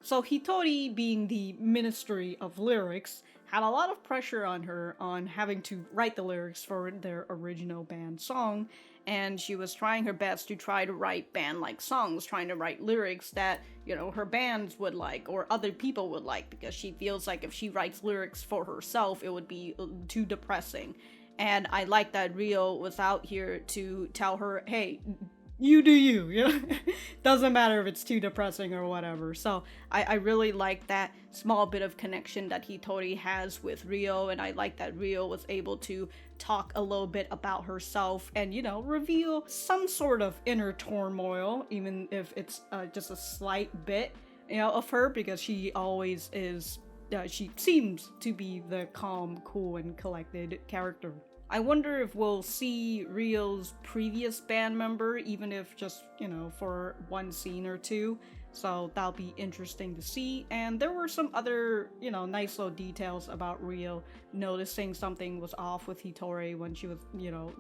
So Hitori, being the Ministry of Lyrics, had a lot of pressure on her on having to write the lyrics for their original band song, and she was trying her best to try to write band-like songs, trying to write lyrics that, you know, her bands would like or other people would like, because she feels like if she writes lyrics for herself, it would be too depressing. And I like that Rio was out here to tell her, hey, you do you, you know? Doesn't matter if it's too depressing or whatever. So I really like that small bit of connection that Hitori has with Rio, and I like that Rio was able to talk a little bit about herself and, you know, reveal some sort of inner turmoil, even if it's just a slight bit, you know, of her, because she always is, she seems to be the calm, cool, and collected character. I wonder if we'll see Rio's previous band member, even if just, you know, for one scene or two. So that'll be interesting to see. And there were some other, you know, nice little details about Rio noticing something was off with Hitori when she was, you know,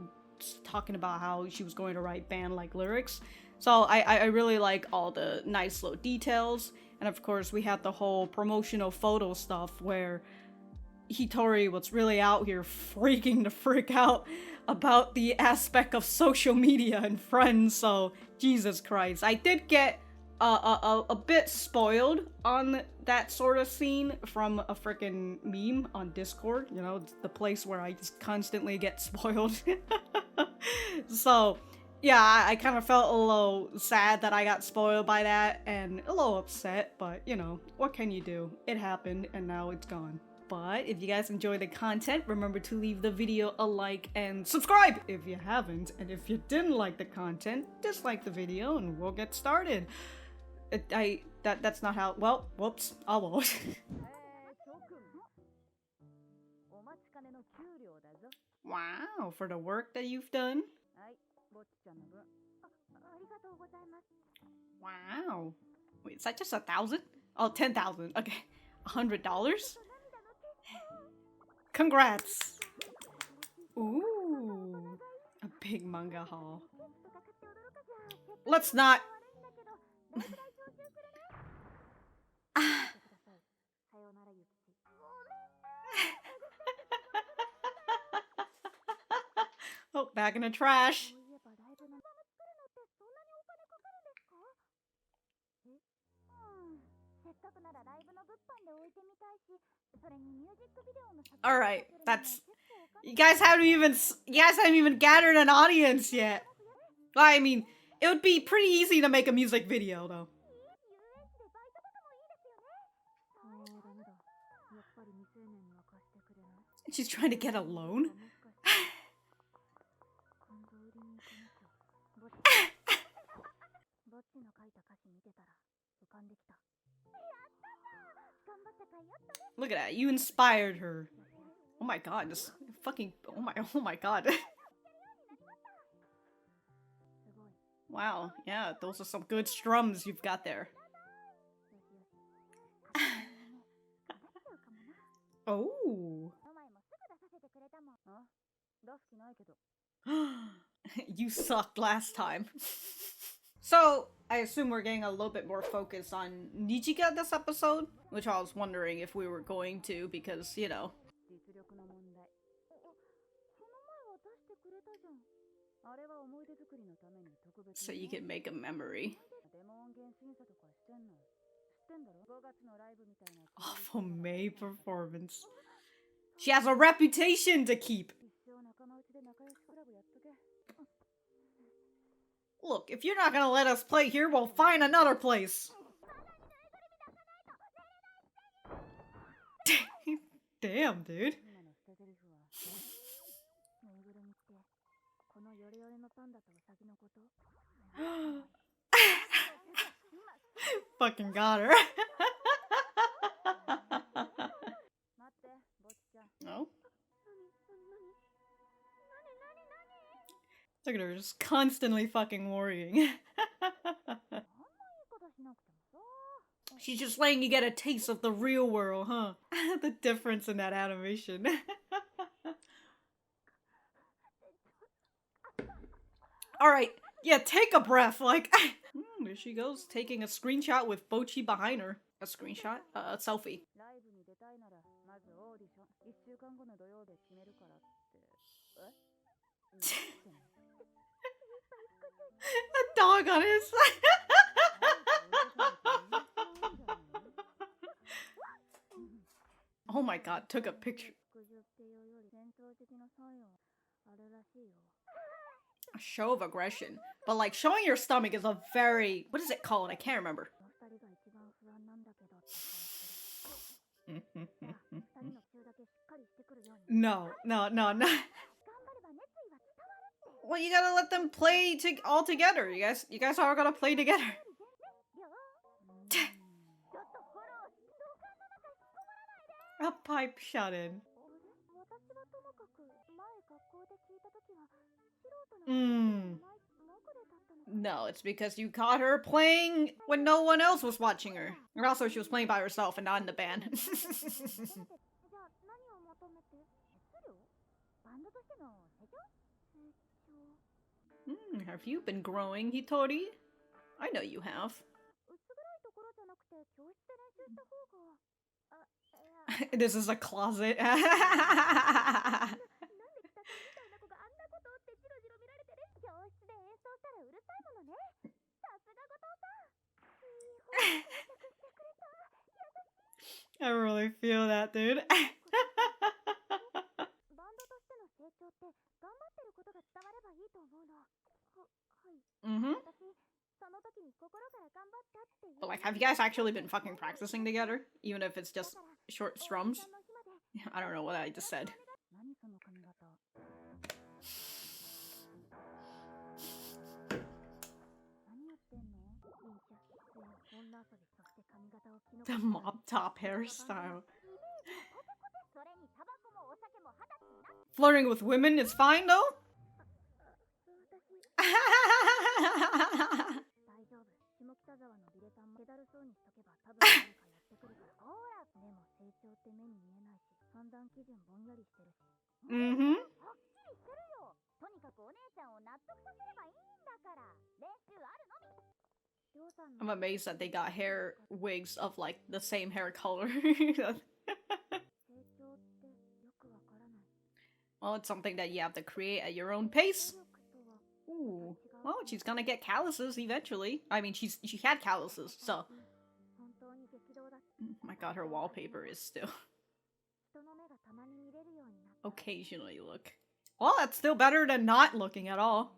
talking about how she was going to write band-like lyrics. So I really like all the nice little details. And of course, we had the whole promotional photo stuff where Hitori was really out here freaking the frick out about the aspect of social media and friends, so Jesus Christ. I did get a bit spoiled on that sort of scene from a freaking meme on Discord, you know, the place where I just constantly get spoiled. So, yeah, I kind of felt a little sad that I got spoiled by that, and a little upset, but, you know, what can you do? It happened, and now it's gone. But if you guys enjoy the content, remember to leave the video a like and subscribe if you haven't. And if you didn't like the content, dislike the video and we'll get started. That's not how, well, whoops, I won't. Wow, for the work that you've done. Wow. Wait, is that just 1,000? Oh, 10,000. Okay. $100? Congrats! Ooh, a big manga haul. Let's not. Oh, back in the trash. All right, that's. You guys haven't even gathered an audience yet. Well, I mean, it would be pretty easy to make a music video, though. She's trying to get a loan? Look at that, you inspired her. Oh my god, this fucking, oh my god. Wow, yeah, those are some good strums you've got there. Oh. You sucked last time. So, I assume we're getting a little bit more focus on Nijika this episode, which I was wondering if we were going to, because, you know. So you can make a memory. Awful May performance. She has a reputation to keep. Look, if you're not gonna let us play here, we'll find another place. Damn, dude. Fucking got her. No? Look at her, just constantly fucking worrying. She's just letting you get a taste of the real world, huh? The difference in that animation. Alright, yeah, take a breath, like... there she goes, taking a screenshot with Bocchi behind her. A screenshot? A selfie. A dog on his Oh my god, took a picture. A show of aggression. But like, showing your stomach is a very... What is it called? I can't remember. No. Well, you gotta let them play all together. You guys are gonna play together. A pipe shut in. No, it's because you caught her playing when no one else was watching her. And also, she was playing by herself and not in the band. Have you been growing, Hitori? I know you have. This is a closet. I really feel that, dude. But like, have you guys actually been fucking practicing together? Even if it's just short strums? I don't know what I just said. The mop top hairstyle. Flirting with women is fine though? I'm amazed that they got hair wigs of like the same hair color. Well, it's something that you have to create at your own pace. Ooh. Well, she's gonna get calluses eventually. I mean, she had calluses, so. Oh my god, her wallpaper is still. Occasionally look. Well, that's still better than not looking at all.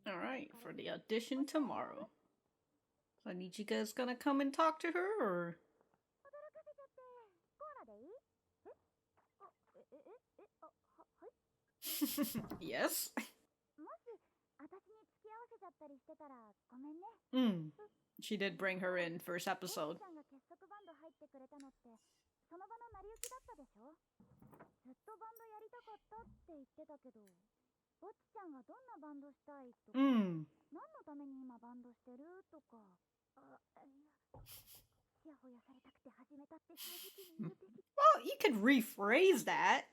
Alright, for the audition tomorrow. So Nijika is gonna come and talk to her, or? Yes? She did bring her in first episode. Well, you could rephrase that.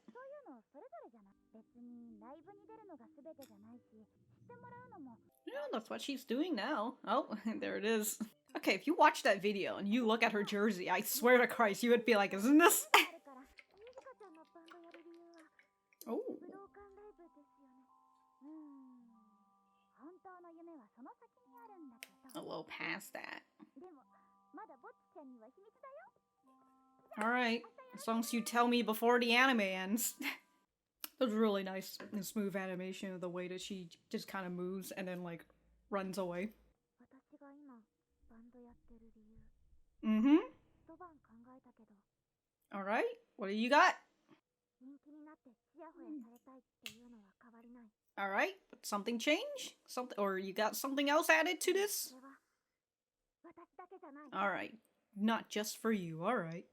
Yeah, that's what she's doing now. Oh, there it is. Okay, if you watch that video and you look at her jersey, I swear to Christ, you would be like, isn't this? Oh. A little past that. Alright, as long as you tell me before the anime ends. It was really nice and smooth animation of the way that she just kind of moves and then like runs away. Alright, what do you got? Alright, something change? Or you got something else added to this? Alright, not just for you, alright.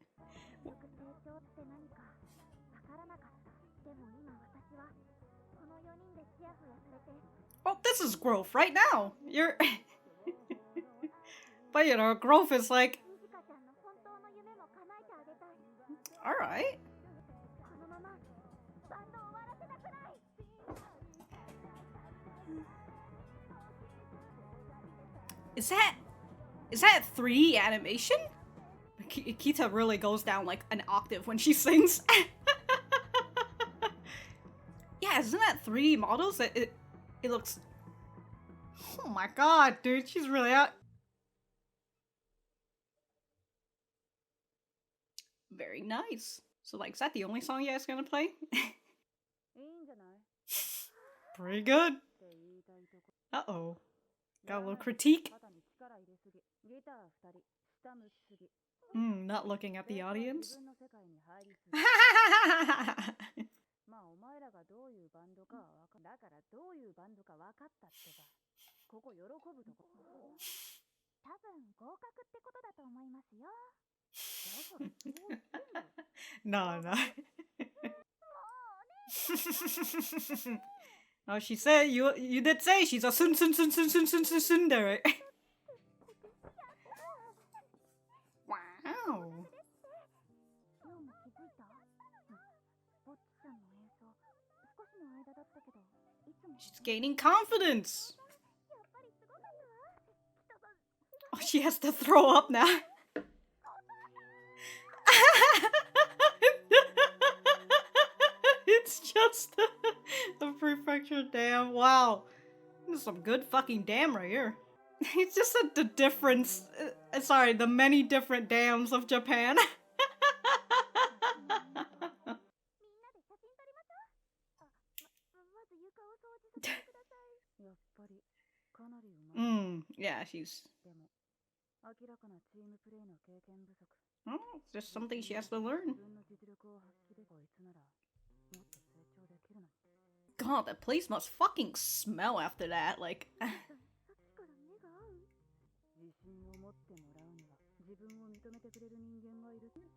Well, this is growth right now. You're... But you know, growth is like... Alright. Is that 3D animation? Kita really goes down like an octave when she sings. Yeah, isn't that 3D models? It looks... Oh my god, dude, she's really out. Very nice. So like, is that the only song you guys gonna play? Pretty good. Uh-oh. Got a little critique. Not looking at the audience. No. Oh, she said you did say she's a tsundere. Wow. She's gaining confidence. Oh, she has to throw up now. It's just the prefecture dam. Wow. This is some good fucking dam right here. It's just the difference. Sorry, the many different dams of Japan. Yeah, she's... Oh, it's just something she has to learn. God, that place must fucking smell after that, like...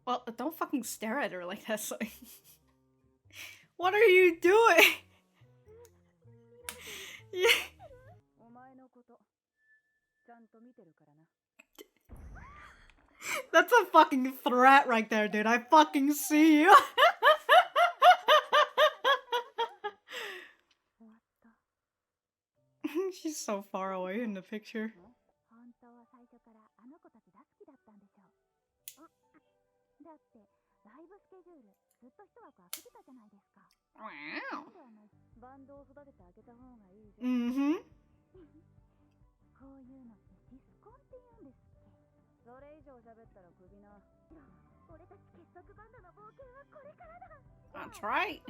Well, don't fucking stare at her like that, so... What are you doing? Yeah. That's a fucking threat right there, dude. I fucking see you. She's so far away in the picture. Wow. Mm-hmm. That's right.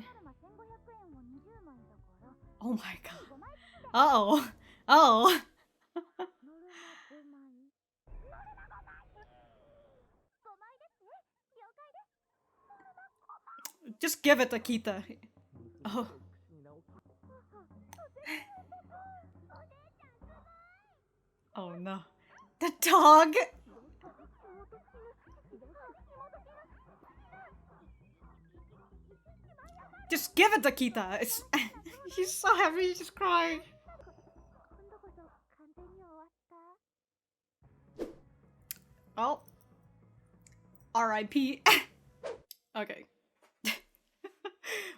Oh my god. Uh-oh. Uh-oh. Just give it to Kita. Oh. Oh no. The dog! Just give it to Kita! It's... She's so happy, she's crying. Oh. R.I.P. Okay.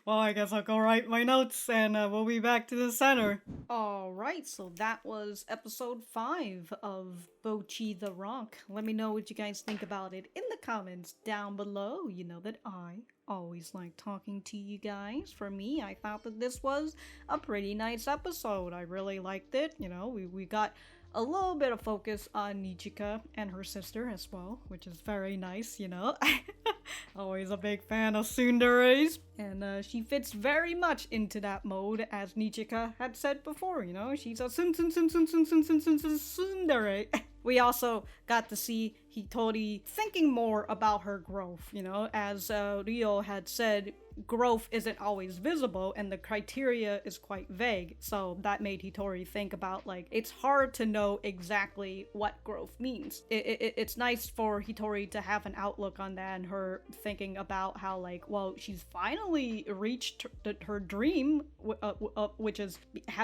Well, I guess I'll go write my notes and we'll be back to the center. Alright, so that was episode 5 of Bocchi the Rock. Let me know what you guys think about it in the comments down below. You know that I always like talking to you guys. For me, I thought that this was a pretty nice episode. I really liked it. You know, we got a little bit of focus on Nijika and her sister as well, which is very nice, you know. Always a big fan of tsunderes. And she fits very much into that mode, as Nijika had said before, you know. She's a tsundere. We also got to see Hitori thinking more about her growth, you know. As Ryo had said, growth isn't always visible and the criteria is quite vague, so that made Hitori think about, like, it's hard to know exactly what growth means. It's nice for Hitori to have an outlook on that, and her thinking about how, like, well, she's finally reached her dream, which is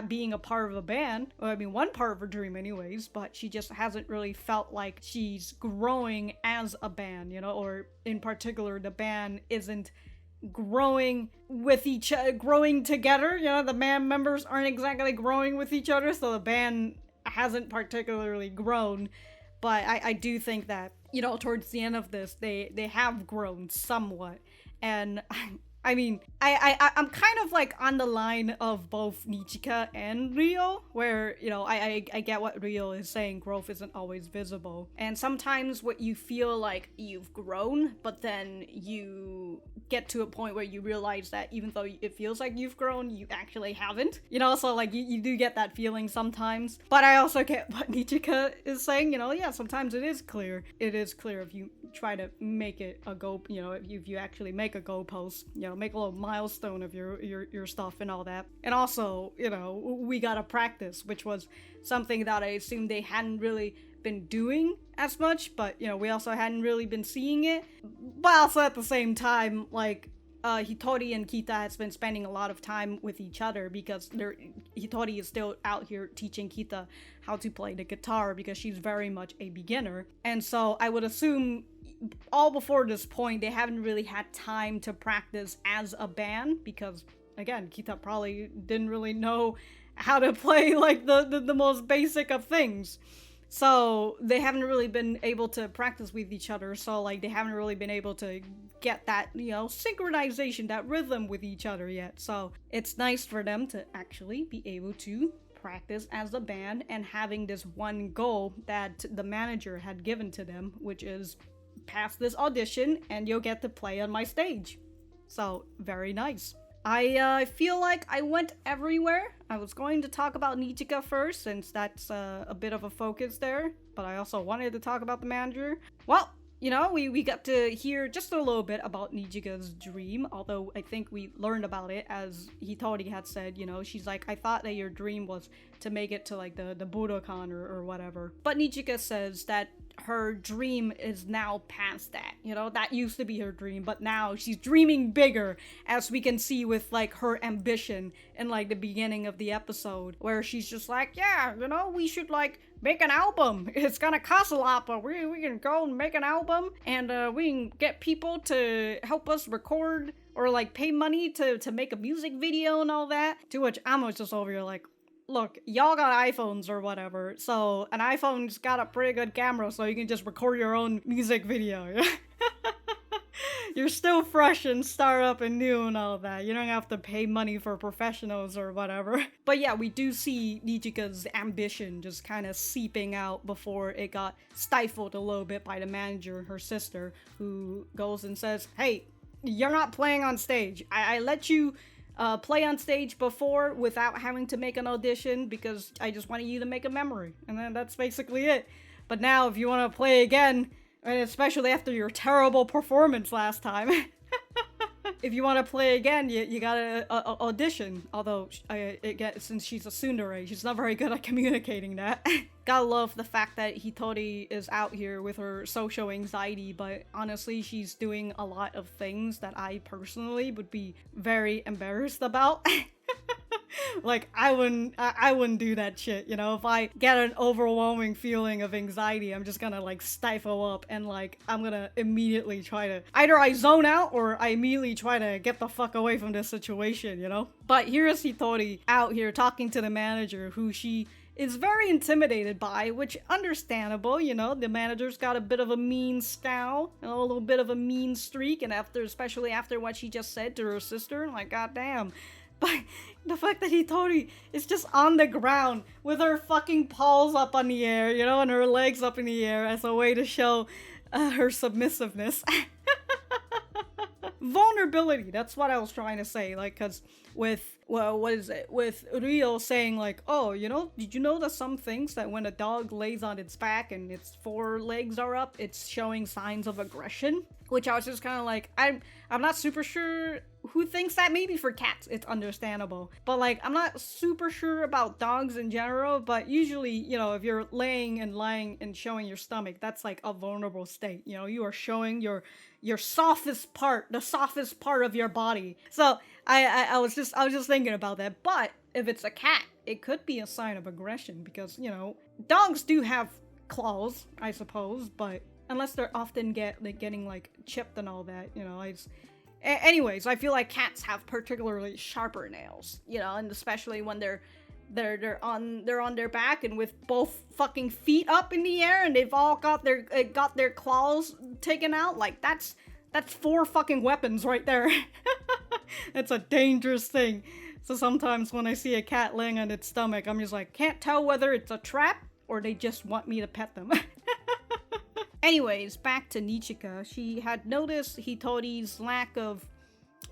being a part of a band. Well, I mean, one part of her dream anyways, but she just hasn't really felt like she's growing as a band, you know, or in particular, the band isn't growing with growing together. You know, the band members aren't exactly growing with each other, so the band hasn't particularly grown. But I do think that, you know, towards the end of this, they have grown somewhat. And I mean, I'm kind of like on the line of both Nijika and Rio, where, you know, I get what Rio is saying, growth isn't always visible. And sometimes what you feel like you've grown, but then you get to a point where you realize that even though it feels like you've grown, you actually haven't. You know, so like you do get that feeling sometimes. But I also get what Nijika is saying, you know, yeah, sometimes it is clear. It is clear if you try to make it a go, you know, if you actually make a goalpost, you know, make a little milestone of your stuff and all that. And also, you know, we gotta practice, which was something that I assumed they hadn't really been doing as much, but, you know, we also hadn't really been seeing it. But also at the same time, like, Hitori and Kita has been spending a lot of time with each other because Hitori is still out here teaching Kita how to play the guitar because she's very much a beginner. And so I would assume all before this point, they haven't really had time to practice as a band because, again, Kita probably didn't really know how to play like the most basic of things. So they haven't really been able to practice with each other. So like they haven't really been able to get that, you know, synchronization, that rhythm with each other yet. So it's nice for them to actually be able to practice as a band and having this one goal that the manager had given to them, which is pass this audition and you'll get to play on my stage. So very nice. I feel like I went everywhere. I was going to talk about Nijika first, since that's a bit of a focus there, but I also wanted to talk about the manager. Well, you know, we got to hear just a little bit about Nijika's dream, although I think we learned about it as Hitori had said, you know, she's like, I thought that your dream was to make it to like the Budokan or whatever. But Nijika says that her dream is now past that, you know, that used to be her dream, but now she's dreaming bigger, as we can see with like her ambition in like the beginning of the episode, where she's just like, yeah, you know, we should like make an album. It's gonna cost a lot, but we can go and make an album, and we can get people to help us record or like pay money to make a music video and all that. To which I'm just over here like, look, y'all got iPhones or whatever, so an iPhone's got a pretty good camera, so you can just record your own music video. You're still fresh and startup and new and all that. You don't have to pay money for professionals or whatever. But yeah, we do see Nijika's ambition just kind of seeping out before it got stifled a little bit by the manager, her sister, who goes and says, hey, you're not playing on stage. I let you play on stage before without having to make an audition because I just wanted you to make a memory. And then that's basically it. But now if you want to play again, and especially after your terrible performance last time, if you want to play again, you gotta audition. Although, since she's a tsundere, she's not very good at communicating that. Gotta love the fact that Hitori is out here with her social anxiety, but honestly, she's doing a lot of things that I personally would be very embarrassed about. Like, I wouldn't do that shit, you know? If I get an overwhelming feeling of anxiety, I'm just gonna, like, stifle up and, like, I'm gonna immediately try to... Either I zone out or I immediately try to get the fuck away from this situation, you know? But here's Hitori out here talking to the manager, who she is very intimidated by, which understandable, you know? The manager's got a bit of a mean scowl, and a little bit of a mean streak, and especially after what she just said to her sister, like, goddamn. But the fact that Hitori is just on the ground with her fucking paws up on the air, you know, and her legs up in the air as a way to show her submissiveness. Vulnerability, that's what I was trying to say, like, because with, well, what is it? With Rio saying, like, oh, you know, did you know that some things that when a dog lays on its back and its four legs are up, it's showing signs of aggression? Which I was just kind of like, I'm not super sure who thinks that. Maybe for cats, it's understandable. But, like, I'm not super sure about dogs in general, but usually, you know, if you're laying and lying and showing your stomach, that's, like, a vulnerable state. You know, you are showing your softest part, the softest part of your body. So, I was just thinking about that. But if it's a cat, it could be a sign of aggression because, you know, dogs do have claws, I suppose, but unless they're often getting like chipped and all that, you know. Anyways, I feel like cats have particularly sharper nails, you know, and especially when they're on their back and with both fucking feet up in the air and they've all got their claws taken out. Like that's 4 fucking weapons right there. It's a dangerous thing. So sometimes when I see a cat laying on its stomach, I'm just like, can't tell whether it's a trap or they just want me to pet them. Anyways, back to Nijika. She had noticed Hitori's lack of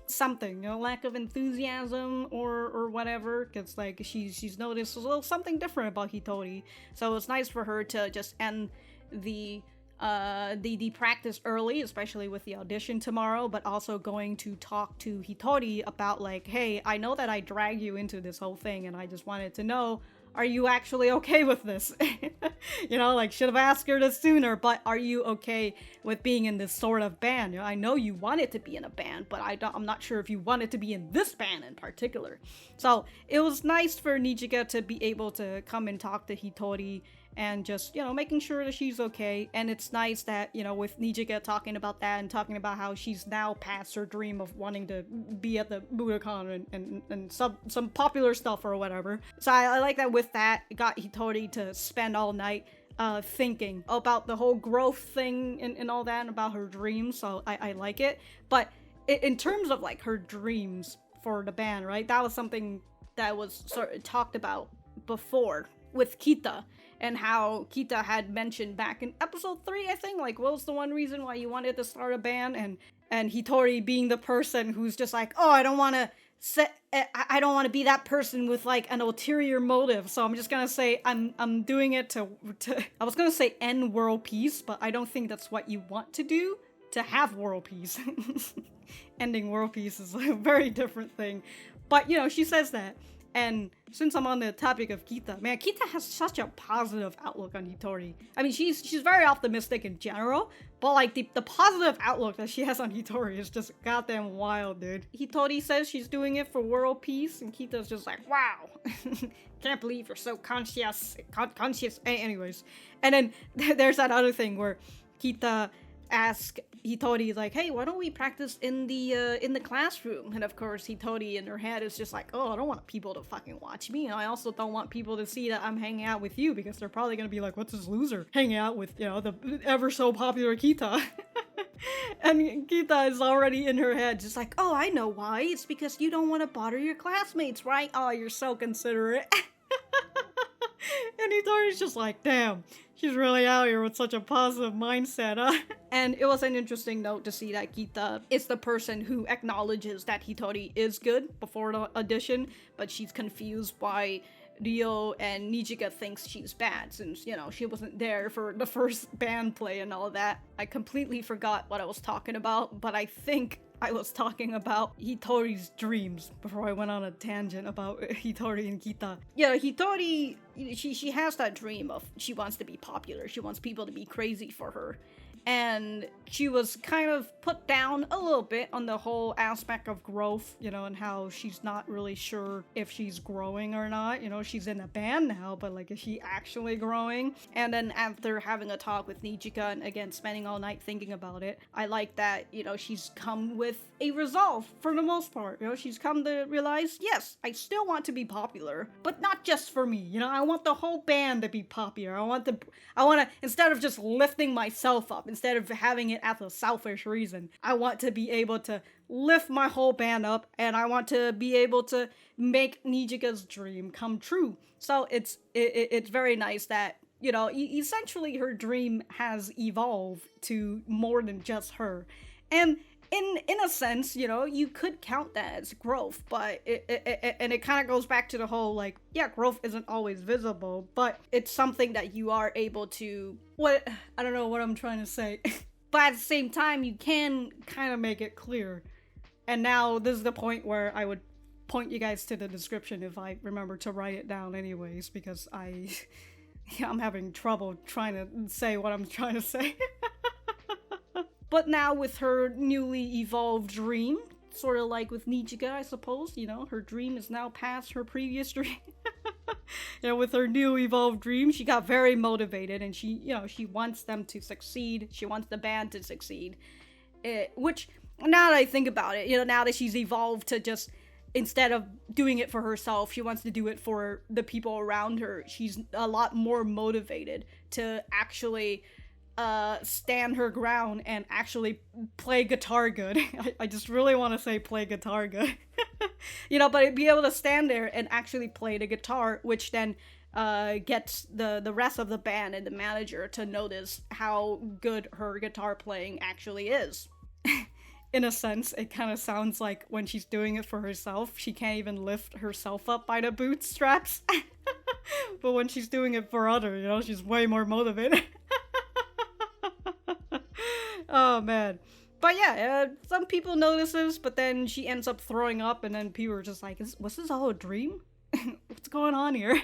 something, you know, lack of enthusiasm or whatever, because like she's noticed a little something different about Hitori. So it's nice for her to just end the practice early, especially with the audition tomorrow, but also going to talk to Hitori about like, hey, I know that I dragged you into this whole thing and I just wanted to know, are you actually okay with this? You know, like, should have asked her this sooner, but are you okay with being in this sort of band? You know, I know you wanted to be in a band, but I'm not sure if you wanted to be in this band in particular. So it was nice for Nijika to be able to come and talk to Hitori and just, you know, making sure that she's okay. And it's nice that, you know, with Nijika talking about that and talking about how she's now past her dream of wanting to be at the Budokan and some popular stuff or whatever. So I like that with that, it got Hitori to spend all night thinking about the whole growth thing and all that and about her dreams. So I like it. But in terms of like her dreams for the band, right? That was something that was sort of talked about before with Kita. And how Kita had mentioned back in episode 3, I think, like, what was the one reason why you wanted to start a band? And Hitori being the person who's just like, oh, I don't want to be that person with like an ulterior motive. So I'm just gonna say I'm doing it to I was gonna say end world peace, but I don't think that's what you want to do to have world peace. Ending world peace is a very different thing. But you know, she says that. And since I'm on the topic of Kita, man, Kita has such a positive outlook on Hitori. I mean, she's very optimistic in general, but like the positive outlook that she has on Hitori is just goddamn wild, dude. Hitori says she's doing it for world peace, and Kita's just like, wow, can't believe you're so conscious. Anyways, and then there's that other thing where Kita ask Hitori like, hey, why don't we practice in the classroom? And of course Hitori in her head is just like, oh, I don't want people to fucking watch me, and I also don't want people to see that I'm hanging out with you, because they're probably gonna be like, what's this loser hanging out with, you know, the ever so popular Kita. And Kita is already in her head just like, oh, I know why, it's because you don't want to bother your classmates, right? Oh, you're so considerate. And Hitori's just like, damn, she's really out here with such a positive mindset, huh? And it was an interesting note to see that Kita is the person who acknowledges that Hitori is good before the audition, but she's confused why Ryo and Nijika thinks she's bad, since, you know, she wasn't there for the first band play and all that. I completely forgot what I was talking about, but I think I was talking about Hitori's dreams before I went on a tangent about Hitori and Kita. Yeah, Hitori, she has that dream of she wants to be popular. She wants people to be crazy for her. And she was kind of put down a little bit on the whole aspect of growth, you know, and how she's not really sure if she's growing or not. You know, she's in a band now, but like, is she actually growing? And then after having a talk with Nijika and again spending all night thinking about it, I like that, you know, she's come with a resolve for the most part. You know, she's come to realize, yes, I still want to be popular, but not just for me. You know, I want the whole band to be popular. I want to, instead of just lifting myself up, instead of having it as a selfish reason, I want to be able to lift my whole band up, and I want to be able to make Nijika's dream come true. So it's very nice that, you know, essentially her dream has evolved to more than just her. And in a sense, you know, you could count that as growth, but it kind of goes back to the whole, like, yeah, growth isn't always visible, but it's something that you are able to, I don't know what I'm trying to say, but at the same time, you can kind of make it clear. And now this is the point where I would point you guys to the description if I remember to write it down anyways, because I'm having trouble trying to say what I'm trying to say. But now with her newly evolved dream, sort of like with Nijika, I suppose, you know, her dream is now past her previous dream. With her new evolved dream, she got very motivated, and she wants them to succeed. She wants the band to succeed. Which, now that I think about it, now that she's evolved to just, instead of doing it for herself, she wants to do it for the people around her. She's a lot more motivated to actually stand her ground and actually play guitar good. I just really want to say play guitar good. But be able to stand there and actually play the guitar, which then gets the rest of the band and the manager to notice how good her guitar playing actually is. In a sense, it kind of sounds like when she's doing it for herself, she can't even lift herself up by the bootstraps. But when she's doing it for others, she's way more motivated. Oh, man. But yeah, some people notice this, but then she ends up throwing up, and then people are just like, was this all a dream? What's going on here?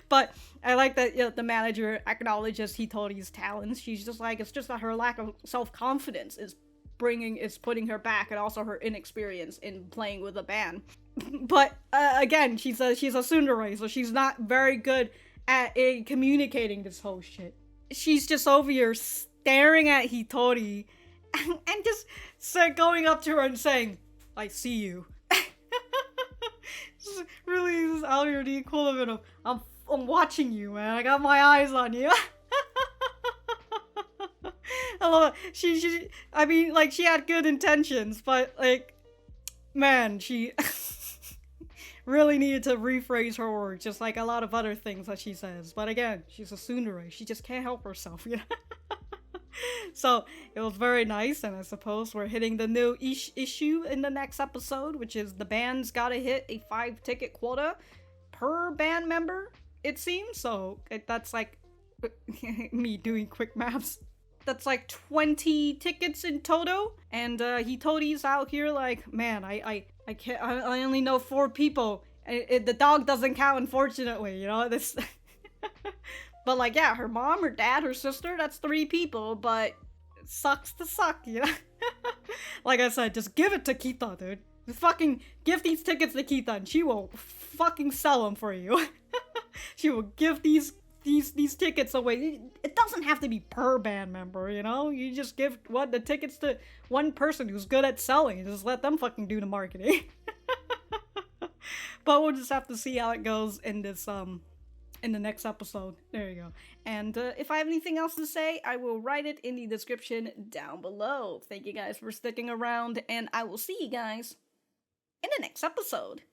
But I like that the manager acknowledges Hitori's talents. She's just like, it's just that her lack of self-confidence is putting her back, and also her inexperience in playing with a band. But again, she's a tsundere, so she's not very good at communicating this whole shit. She's just over here staring at Hitori and just going up to her and saying, I see you. Really is out here the equivalent of, I'm watching you, man. I got my eyes on you. I love it. She had good intentions, but, man, she really needed to rephrase her words, just like a lot of other things that she says. But again, she's a tsundere. She just can't help herself, So, it was very nice, and I suppose we're hitting the new issue in the next episode, which is the band's gotta hit a 5-ticket quota per band member, it seems. So, that's like me doing quick maths. That's like 20 tickets in total, and Hitori's out here like, man, I can't, I only know 4 people. The dog doesn't count, unfortunately, this. But like, yeah, her mom, her dad, her sister, that's 3 people, but it sucks to suck, Like I said, just give it to Kita, dude. Just fucking give these tickets to Kita, and she will fucking sell them for you. She will give these tickets away. It doesn't have to be per band member, You just give the tickets to one person who's good at selling. Just let them fucking do the marketing. But we'll just have to see how it goes in this in the next episode. There you go. And if I have anything else to say, I will write it in the description down below. Thank you guys for sticking around, and I will see you guys in the next episode.